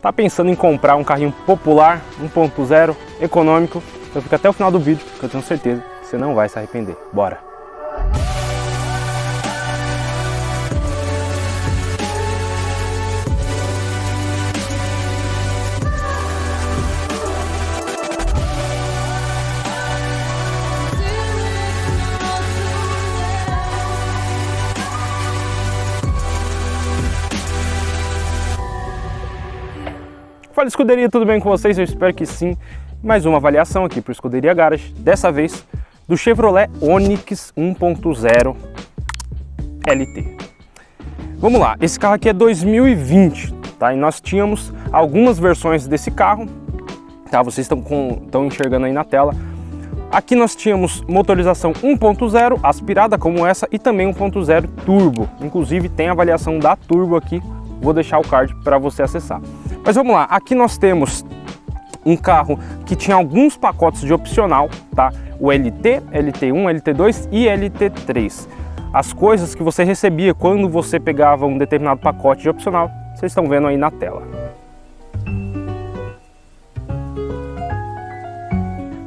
tá pensando em comprar um carrinho popular, 1.0, econômico, então fica até o final do vídeo, que eu tenho certeza que você não vai se arrepender. Bora! Fala Escuderia, tudo bem com vocês? Eu espero que sim. Mais uma avaliação aqui para o Escuderia Garage, dessa vez do Chevrolet Onix 1.0 LT. Vamos lá, esse carro aqui é 2020, tá? E nós tínhamos algumas versões desse carro, tá? Vocês estão enxergando aí na tela. Aqui nós tínhamos motorização 1.0 aspirada como essa e também 1.0 turbo. Inclusive tem a avaliação da turbo aqui, vou deixar o card para você acessar. Mas vamos lá, aqui nós temos um carro que tinha alguns pacotes de opcional, tá? O LT, LT1, LT2 e LT3. As coisas que você recebia quando você pegava um determinado pacote de opcional, vocês estão vendo aí na tela.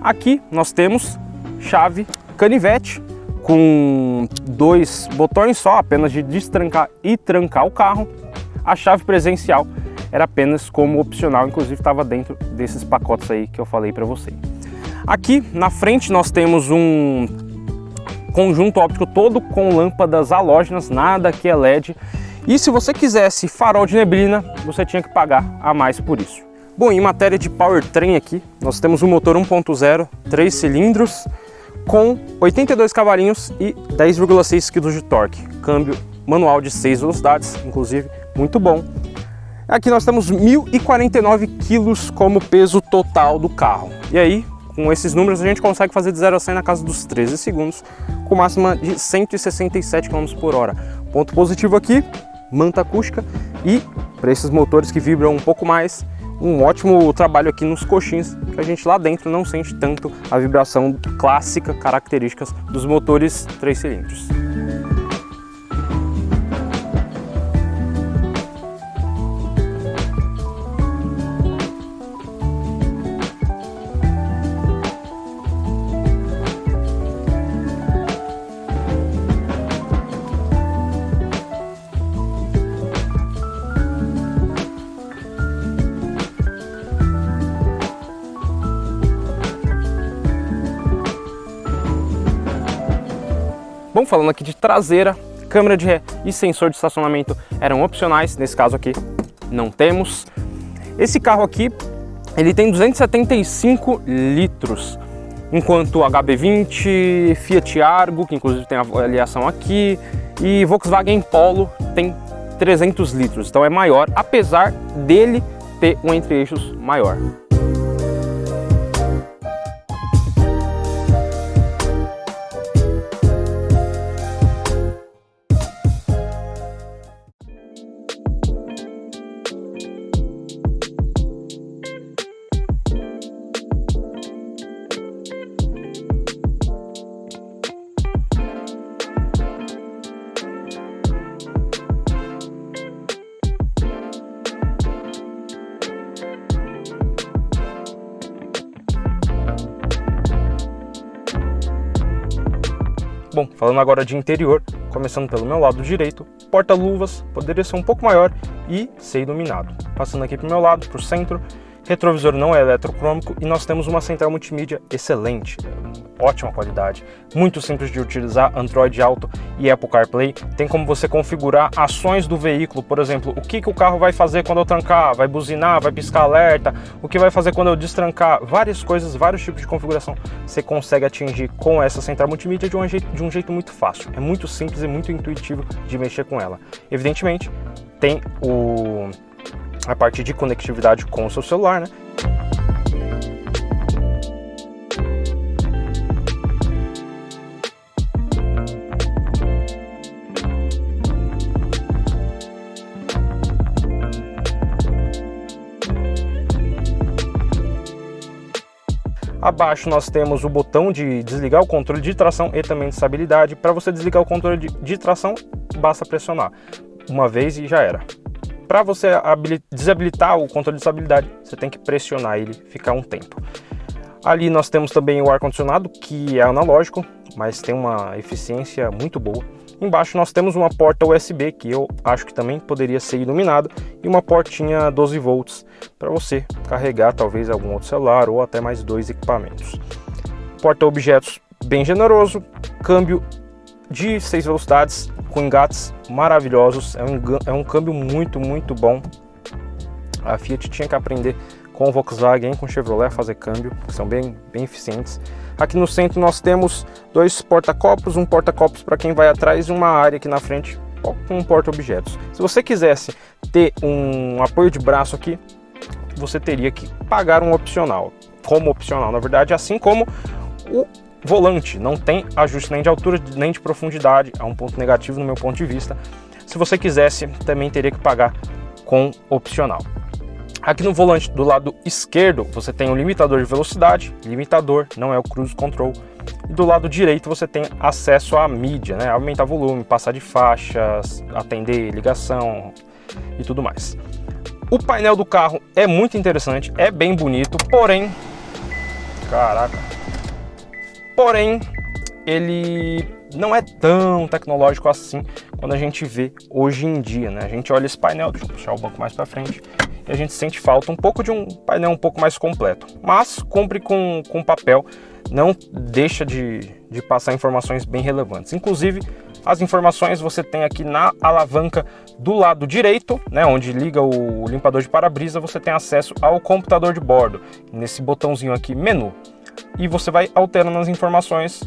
Aqui nós temos chave canivete com 2 botões só, apenas de destrancar e trancar o carro. A chave presencial era apenas como opcional, inclusive estava dentro desses pacotes aí que eu falei para você. Aqui na frente nós temos um conjunto óptico todo com lâmpadas halógenas, nada que é LED. E se você quisesse farol de neblina, você tinha que pagar a mais por isso. Bom, em matéria de powertrain aqui, nós temos um motor 1.0, 3 cilindros, com 82 cavalinhos e 10,6 kg de torque. Câmbio manual de 6 velocidades, inclusive muito bom. Aqui nós temos 1.049 kg como peso total do carro. E aí, com esses números, a gente consegue fazer de 0 a 100 na casa dos 13 segundos, com máxima de 167 km por hora. Ponto positivo aqui, manta acústica e, para esses motores que vibram um pouco mais, um ótimo trabalho aqui nos coxins, que a gente lá dentro não sente tanto a vibração clássica, características dos motores 3 cilindros. Bom, falando aqui de traseira, câmera de ré e sensor de estacionamento eram opcionais, nesse caso aqui não temos. Esse carro aqui, ele tem 275 litros, enquanto HB20, Fiat Argo, que inclusive tem a avaliação aqui, e Volkswagen Polo tem 300 litros, então é maior, apesar dele ter um entre-eixos maior. Bom, falando agora de interior, começando pelo meu lado direito, porta-luvas poderia ser um pouco maior e ser iluminado. Passando aqui para o meu lado, para o centro, retrovisor não é eletrocrômico e nós temos uma central multimídia excelente, ótima qualidade, muito simples de utilizar, Android Auto e Apple CarPlay. Tem como você configurar ações do veículo, por exemplo, o que o carro vai fazer quando eu trancar, vai buzinar, vai piscar alerta, o que vai fazer quando eu destrancar, várias coisas, vários tipos de configuração você consegue atingir com essa central multimídia de um jeito muito fácil. É muito simples e muito intuitivo de mexer com ela. Evidentemente, tem a parte de conectividade com o seu celular, né? Abaixo nós temos o botão de desligar o controle de tração e também de estabilidade. Para você desligar o controle de tração, basta pressionar uma vez e já era. para você desabilitar o controle de estabilidade, você tem que pressionar ele, ficar um tempo. Ali nós temos também o ar-condicionado, que é analógico, mas tem uma eficiência muito boa. Embaixo nós temos uma porta USB, que eu acho que também poderia ser iluminada, e uma portinha 12 volts para você carregar talvez algum outro celular ou até mais 2 equipamentos. Porta-objetos bem generoso, câmbio de 6 velocidades com engates maravilhosos, é um câmbio muito bom. A Fiat tinha que aprender com o Volkswagen, com o Chevrolet a fazer câmbio, que são bem eficientes. Aqui no centro nós temos 2 porta-copos, um porta-copos para quem vai atrás e uma área aqui na frente com um porta-objetos. Se você quisesse ter um apoio de braço aqui, você teria que pagar um opcional, como opcional, na verdade, assim como o volante, não tem ajuste nem de altura nem de profundidade, é um ponto negativo no meu ponto de vista. Se você quisesse, também teria que pagar com opcional. Aqui no volante do lado esquerdo você tem um limitador de velocidade, limitador, não é o cruise control. E do lado direito você tem acesso à mídia, né? Aumentar volume, passar de faixas, atender ligação e tudo mais. O painel do carro é muito interessante, é bem bonito, porém, ele não é tão tecnológico assim quando a gente vê hoje em dia, né? A gente olha esse painel, deixa eu puxar o banco mais para frente, e a gente sente falta um pouco de um painel um pouco mais completo, mas cumpre com papel, não deixa de passar informações bem relevantes. Inclusive, as informações você tem aqui na alavanca do lado direito, né, onde liga o limpador de para-brisa, você tem acesso ao computador de bordo, nesse botãozinho aqui, menu, e você vai alterando as informações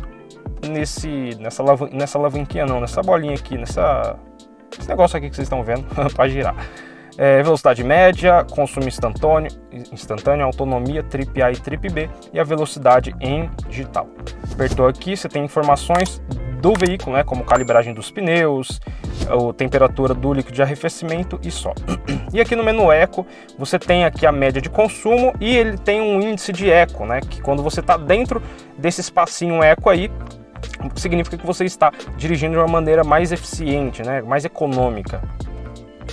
nessa alavanquinha não, nessa bolinha aqui, esse negócio aqui que vocês estão vendo para girar. Velocidade média, consumo instantâneo, autonomia, trip A e trip B e a velocidade em digital. Apertou aqui, você tem informações do veículo, né, como calibragem dos pneus, a temperatura do líquido de arrefecimento e só. E aqui no menu Eco, você tem aqui a média de consumo e ele tem um índice de Eco, né, que quando você está dentro desse espacinho Eco aí, significa que você está dirigindo de uma maneira mais eficiente, né, mais econômica.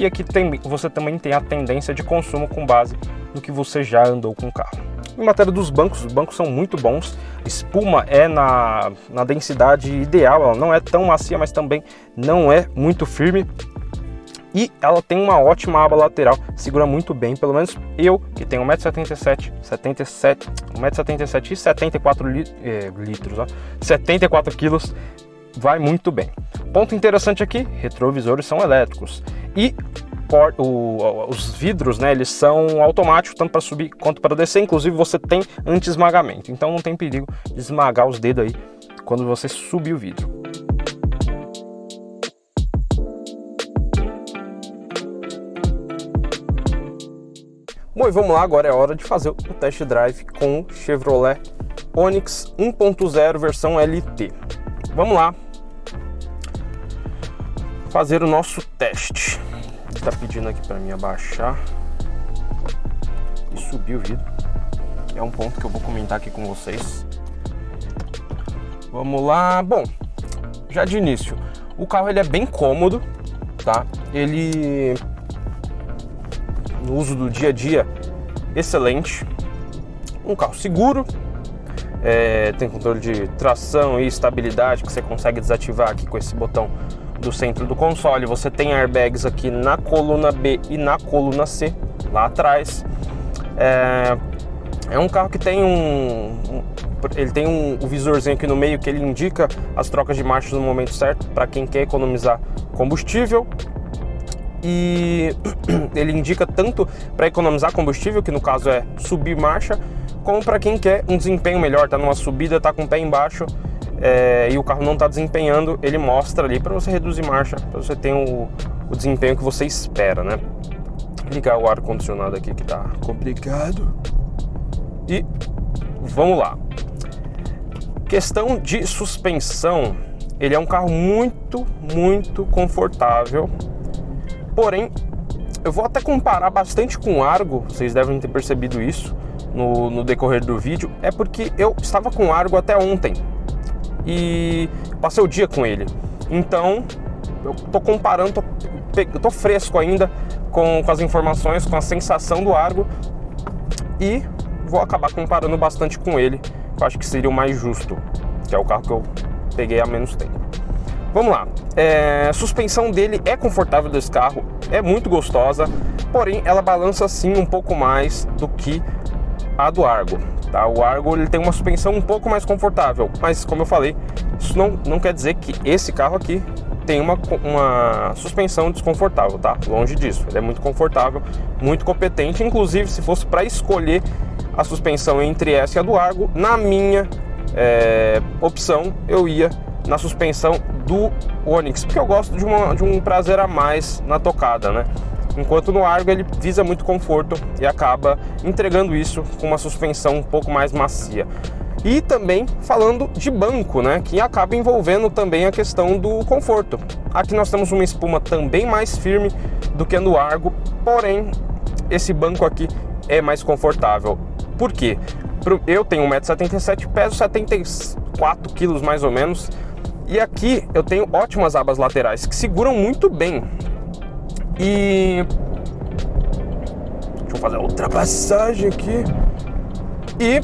E aqui você também tem a tendência de consumo com base no que você já andou com o carro. Em matéria dos bancos, os bancos são muito bons. A espuma é na densidade ideal, ela não é tão macia, mas também não é muito firme. E ela tem uma ótima aba lateral, segura muito bem, pelo menos eu, que tenho 1,77 m e 74 litros, ó, 74 quilos, vai muito bem. Ponto interessante aqui, retrovisores são elétricos e os vidros, né, eles são automáticos, tanto para subir quanto para descer, inclusive você tem anti-esmagamento, então não tem perigo de esmagar os dedos aí quando você subir o vidro. Bom, e vamos lá, agora é hora de fazer o test drive com o Chevrolet Onix 1.0 versão LT. Vamos lá fazer o nosso teste. Ele tá pedindo aqui para mim abaixar e subir o vidro. É um ponto que eu vou comentar aqui com vocês. Vamos lá. Bom, já de início, o carro ele é bem cômodo, tá? Ele, no uso do dia a dia, excelente. Um carro seguro. Tem controle de tração e estabilidade que você consegue desativar aqui com esse botão do centro do console. Você tem airbags aqui na coluna B e na coluna C, lá atrás. É um carro que tem ele tem um visorzinho aqui no meio que ele indica as trocas de marchas no momento certo para quem quer economizar combustível. E ele indica tanto para economizar combustível, que no caso é subir marcha, como para quem quer um desempenho melhor, tá numa subida, tá com o pé embaixo e o carro não está desempenhando, ele mostra ali para você reduzir marcha, para você ter o desempenho que você espera, né? Ligar o ar-condicionado aqui que tá complicado. E vamos lá. Questão de suspensão, ele é um carro muito confortável. Porém, eu vou até comparar bastante com o Argo, vocês devem ter percebido isso no decorrer do vídeo, é porque eu estava com o Argo até ontem e passei o dia com ele. Então, eu tô comparando, eu tô fresco ainda com as informações, com a sensação do Argo, e vou acabar comparando bastante com ele, que eu acho que seria o mais justo, que é o carro que eu peguei há menos tempo. Vamos lá, a suspensão dele é confortável desse carro, é muito gostosa, porém ela balança sim um pouco mais do que a do Argo, tá? O Argo ele tem uma suspensão um pouco mais confortável, mas como eu falei, isso não quer dizer que esse carro aqui tem uma suspensão desconfortável, tá? Longe disso, ele é muito confortável, muito competente. Inclusive, se fosse para escolher a suspensão entre essa e a do Argo, na minha opção, eu ia na suspensão do Onix, porque eu gosto de um prazer a mais na tocada, né? Enquanto no Argo ele visa muito conforto e acaba entregando isso com uma suspensão um pouco mais macia. E também falando de banco, né, que acaba envolvendo também a questão do conforto. Aqui nós temos uma espuma também mais firme do que no Argo, porém esse banco aqui é mais confortável. Por quê? Eu tenho 1,77 m, peso 74 kg mais ou menos, e aqui eu tenho ótimas abas laterais que seguram muito bem. E deixa eu fazer a ultrapassagem aqui. E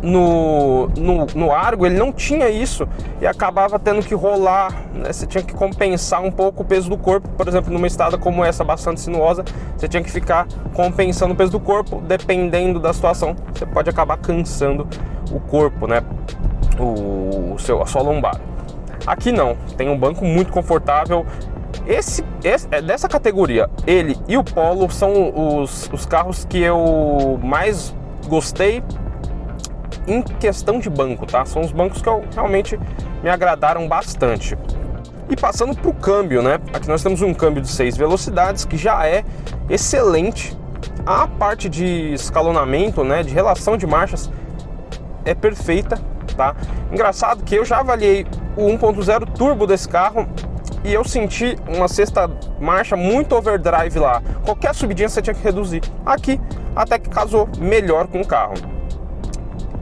no Argo ele não tinha isso e acabava tendo que rolar, né? Você tinha que compensar um pouco o peso do corpo. Por exemplo, numa estrada como essa, bastante sinuosa, você tinha que ficar compensando o peso do corpo. Dependendo da situação, você pode acabar cansando o corpo, né? A sua lombar. Aqui não, tem um banco muito confortável. Esse dessa categoria, ele e o Polo são os carros que eu mais gostei em questão de banco, tá? São os bancos que realmente me agradaram bastante. E passando para o câmbio, né? Aqui nós temos um câmbio de 6 velocidades que já é excelente. A parte de escalonamento, né, de relação de marchas é perfeita, tá? Engraçado que eu já avaliei o 1.0 turbo desse carro e eu senti uma sexta marcha muito overdrive lá. Qualquer subidinha você tinha que reduzir. Aqui até que casou melhor com o carro.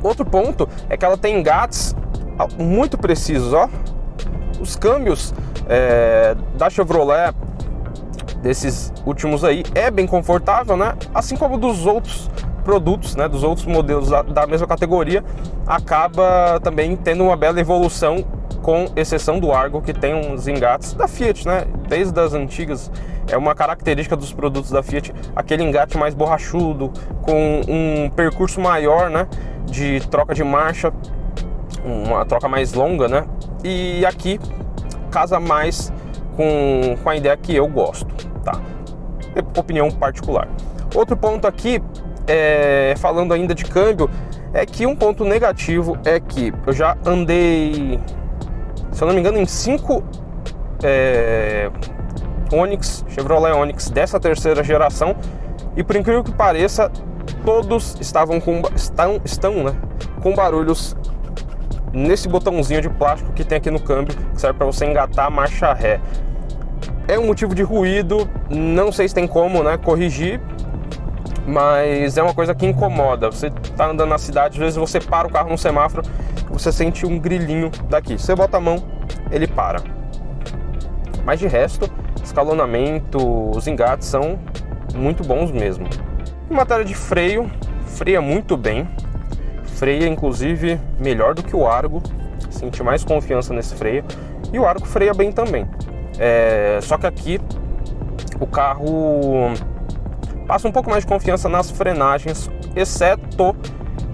Outro ponto é que ela tem engates muito precisos, ó. Os câmbios da Chevrolet, desses últimos aí, é bem confortável, né? Assim como dos outros produtos, né? Dos outros modelos da mesma categoria, acaba também tendo uma bela evolução, com exceção do Argo, que tem uns engates da Fiat, né? Desde as antigas, é uma característica dos produtos da Fiat, aquele engate mais borrachudo, com um percurso maior, né? De troca de marcha, uma troca mais longa, né? E aqui casa mais com a ideia que eu gosto, tá? Opinião particular. Outro ponto aqui, falando ainda de câmbio, é que um ponto negativo é que eu já andei, se eu não me engano, em 5 Onix, Chevrolet Onix dessa terceira geração, e por incrível que pareça, todos estão, né, com barulhos nesse botãozinho de plástico que tem aqui no câmbio, que serve para você engatar a marcha ré. É um motivo de ruído, não sei se tem como, né, corrigir, mas é uma coisa que incomoda. Você tá andando na cidade, às vezes você para o carro no semáforo, você sente um grilinho daqui. Você bota a mão, ele para. Mas de resto, escalonamento, os engates são muito bons mesmo. Em matéria de freio, freia muito bem. Freia, inclusive, melhor do que o Argo. Senti mais confiança nesse freio. E o Argo freia bem também. Só que aqui o carro passa um pouco mais de confiança nas frenagens, exceto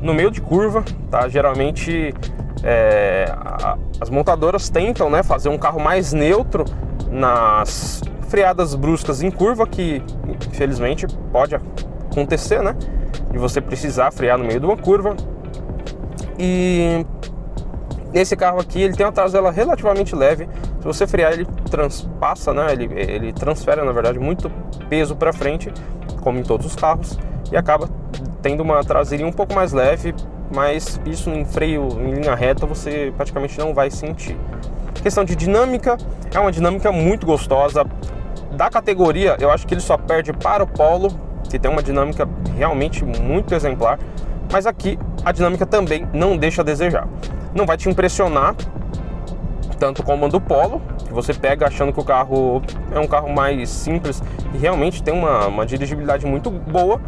no meio de curva, tá? Geralmente as montadoras tentam, né, fazer um carro mais neutro nas freadas bruscas em curva, que infelizmente pode acontecer, né, de você precisar frear no meio de uma curva. E nesse carro aqui ele tem uma traseira relativamente leve. Se você frear, ele transpassa, né, ele transfere, na verdade, muito peso para frente, como em todos os carros, e acaba tendo uma traseirinha um pouco mais leve, mas isso em freio em linha reta você praticamente não vai sentir. Questão de dinâmica, é uma dinâmica muito gostosa. Da categoria, eu acho que ele só perde para o Polo, que tem uma dinâmica realmente muito exemplar, mas aqui a dinâmica também não deixa a desejar. Não vai te impressionar tanto como a do Polo, que você pega achando que o carro é um carro mais simples e realmente tem uma dirigibilidade muito boa,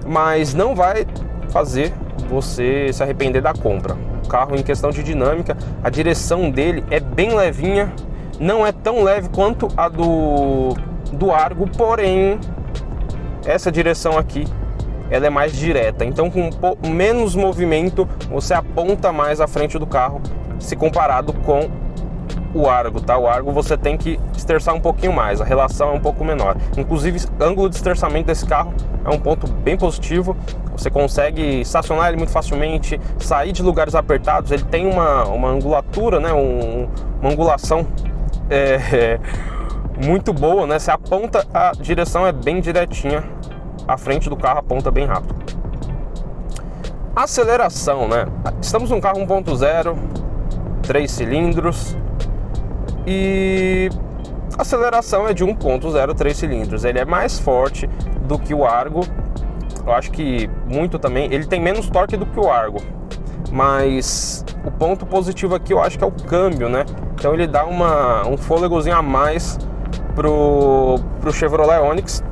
mas não vai fazer você se arrepender da compra. O carro, em questão de dinâmica, a direção dele é bem levinha, não é tão leve quanto a do Argo, porém essa direção aqui ela é mais direta, então com menos movimento você aponta mais à frente do carro se comparado com o Argo, tá? O Argo você tem que esterçar um pouquinho mais, a relação é um pouco menor. Inclusive, o ângulo de esterçamento desse carro é um ponto bem positivo. Você consegue estacionar ele muito facilmente, sair de lugares apertados. Ele tem uma angulatura, né? Uma angulação muito boa, né? Você aponta, a direção é bem direitinha, a frente do carro aponta bem rápido. Aceleração, né? Estamos num carro 1.0, 3 cilindros. E a aceleração é de 1.0, 3 cilindros. Ele é mais forte do que o Argo. Eu acho que muito também. Ele tem menos torque do que o Argo. Mas o ponto positivo aqui eu acho que é o câmbio, né? Então ele dá um fôlegozinho a mais pro Chevrolet Onix.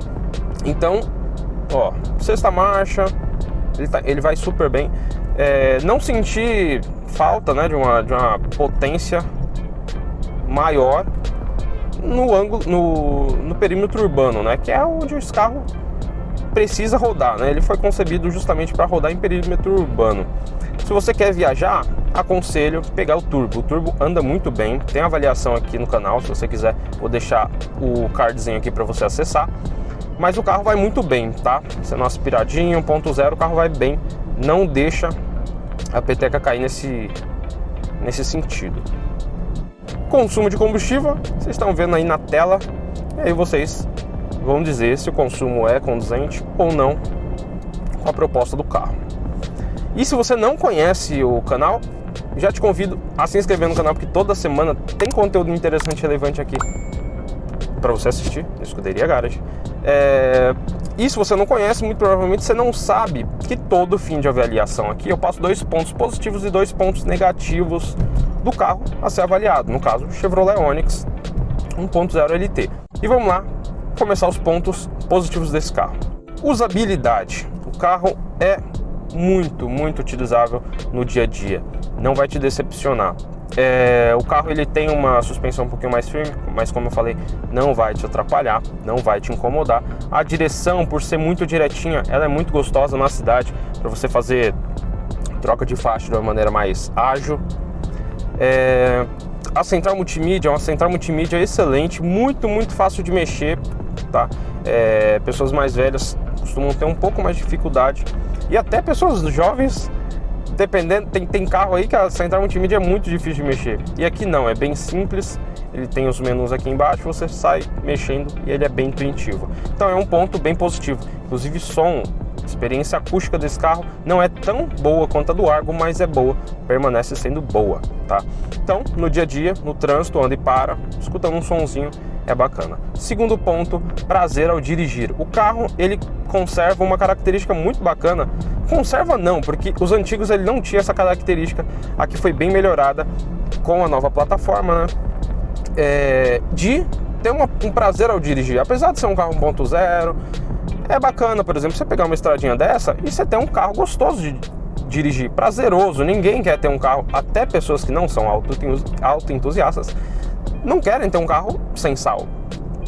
Então, ó, sexta marcha, ele vai super bem. Não senti falta, né, de uma potência maior no perímetro urbano, né, que é onde esse carro precisa rodar, né? Ele foi concebido justamente para rodar em perímetro urbano. Se você quer viajar, aconselho pegar o turbo. O turbo anda muito bem, tem avaliação aqui no canal, se você quiser vou deixar o cardzinho aqui para você acessar. Mas o carro vai muito bem, tá? Sendo aspiradinho, 1.0, o carro vai bem, não deixa a peteca cair nesse sentido. Consumo de combustível, vocês estão vendo aí na tela, e aí vocês vão dizer se o consumo é condizente ou não com a proposta do carro. E se você não conhece o canal, já te convido a se inscrever no canal, porque toda semana tem conteúdo interessante e relevante aqui para você assistir na Escuderia Garage. E se você não conhece, muito provavelmente você não sabe que todo fim de avaliação aqui eu passo 2 pontos positivos e 2 pontos negativos do carro a ser avaliado, no caso Chevrolet Onix 1.0 LT. E vamos lá começar os pontos positivos desse carro. Usabilidade. O carro é muito utilizável no dia a dia, não vai te decepcionar. O carro ele tem uma suspensão um pouquinho mais firme, mas como eu falei, não vai te atrapalhar, não vai te incomodar. A direção, por ser muito direitinha, ela é muito gostosa na cidade para você fazer troca de faixa de uma maneira mais ágil. A central multimídia é uma central multimídia excelente, muito fácil de mexer, tá? Pessoas mais velhas costumam ter um pouco mais de dificuldade, e até pessoas jovens, dependendo, tem carro aí que a central multimídia é muito difícil de mexer, e aqui não, é bem simples. Ele tem os menus aqui embaixo, você sai mexendo e ele é bem intuitivo. Então é um ponto bem positivo. Inclusive som, experiência acústica desse carro não é tão boa quanto a do Argo, mas é boa, permanece sendo boa, tá? Então no dia a dia, no trânsito, anda e para, escutando um sonzinho, é bacana. Segundo ponto, prazer ao dirigir. O carro ele conserva uma característica muito bacana. Conserva não, porque os antigos ele não tinha essa característica. Aqui foi bem melhorada com a nova plataforma, né? De ter um prazer ao dirigir. Apesar de ser um carro 1.0, é bacana, por exemplo, você pegar uma estradinha dessa e você ter um carro gostoso de dirigir, prazeroso. Ninguém quer ter um carro, até pessoas que não são auto-entusiastas não querem ter um carro sem sal.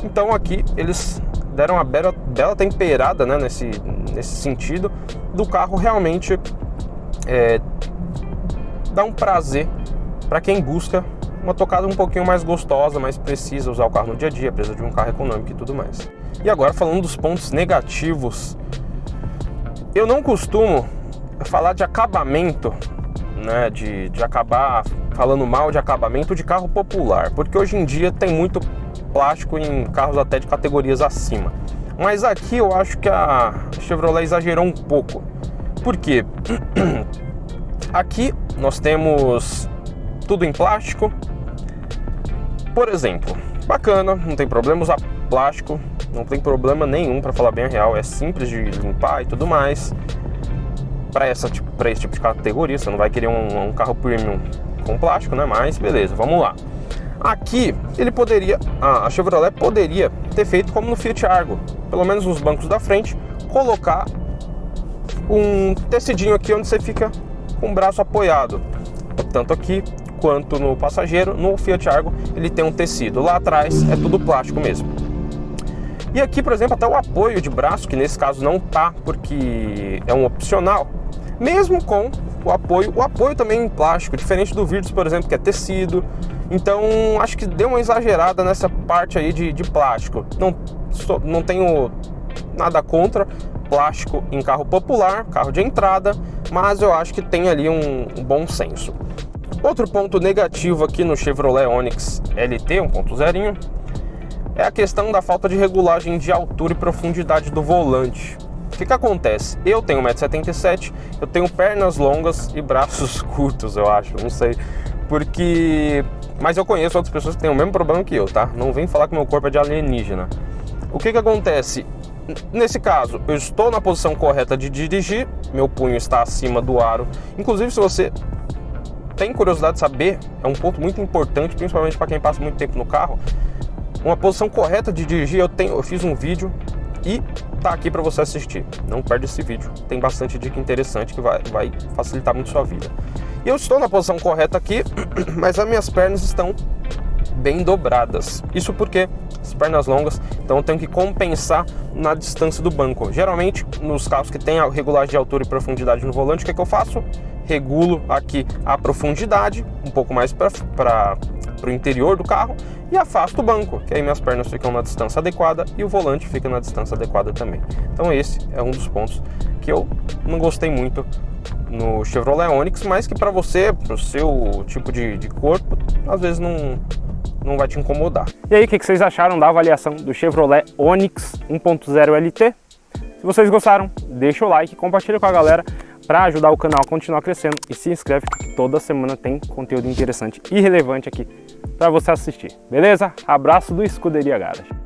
Então aqui eles deram uma bela temperada, né, nesse sentido do carro realmente dá um prazer para quem busca uma tocada um pouquinho mais gostosa, mais precisa usar o carro no dia a dia, precisa de um carro econômico e tudo mais. E agora falando dos pontos negativos, eu não costumo falar de acabamento, né, de acabar falando mal de acabamento de carro popular, porque hoje em dia tem muito plástico em carros até de categorias acima. Mas aqui eu acho que a Chevrolet exagerou um pouco. Por quê? Aqui nós temos tudo em plástico. Por exemplo, bacana, não tem problema usar plástico, não tem problema nenhum, para falar bem a real, é simples de limpar e tudo mais. Para esse tipo de categoria, você não vai querer um carro premium com plástico, né? Mas beleza, vamos lá. Aqui ele poderia, a Chevrolet poderia ter feito como no Fiat Argo, pelo menos nos bancos da frente, colocar um tecidinho aqui onde você fica com o braço apoiado, tanto aqui quanto no passageiro. No Fiat Argo ele tem um tecido, lá atrás é tudo plástico mesmo. E aqui, por exemplo, até o apoio de braço, que nesse caso não tá, porque é um opcional, mesmo com o apoio também em plástico, diferente do Virtus, por exemplo, que é tecido. Então acho que deu uma exagerada nessa parte aí de plástico. Não tenho nada contra plástico em carro popular, carro de entrada, mas eu acho que tem ali um bom senso. Outro ponto negativo aqui no Chevrolet Onix LT 1.0 é a questão da falta de regulagem de altura e profundidade do volante. O que acontece? Eu tenho 1,77 m, eu tenho pernas longas e braços curtos, eu acho, não sei. Mas eu conheço outras pessoas que têm o mesmo problema que eu, tá? Não vem falar que meu corpo é de alienígena. O que acontece? Nesse caso, eu estou na posição correta de dirigir, meu punho está acima do aro. Inclusive, se você tem curiosidade de saber, é um ponto muito importante, principalmente para quem passa muito tempo no carro, uma posição correta de dirigir, eu fiz um vídeo e tá aqui para você assistir. Não perde esse vídeo, tem bastante dica interessante que vai facilitar muito sua vida. E eu estou na posição correta aqui, mas as minhas pernas estão bem dobradas. Isso porque as pernas longas, então eu tenho que compensar na distância do banco. Geralmente, nos carros que tem a regulagem de altura e profundidade no volante, o que eu faço? Regulo aqui a profundidade, um pouco mais para o interior do carro, e afasto o banco, que aí minhas pernas ficam na distância adequada e o volante fica na distância adequada também. Então esse é um dos pontos que eu não gostei muito no Chevrolet Onix, mas que para você, para o seu tipo de corpo, às vezes não vai te incomodar. E aí, o que vocês acharam da avaliação do Chevrolet Onix 1.0 LT? Se vocês gostaram, deixa o like, compartilha com a galera para ajudar o canal a continuar crescendo e se inscreve, porque toda semana tem conteúdo interessante e relevante aqui para você assistir. Beleza? Abraço do Escuderia Garage.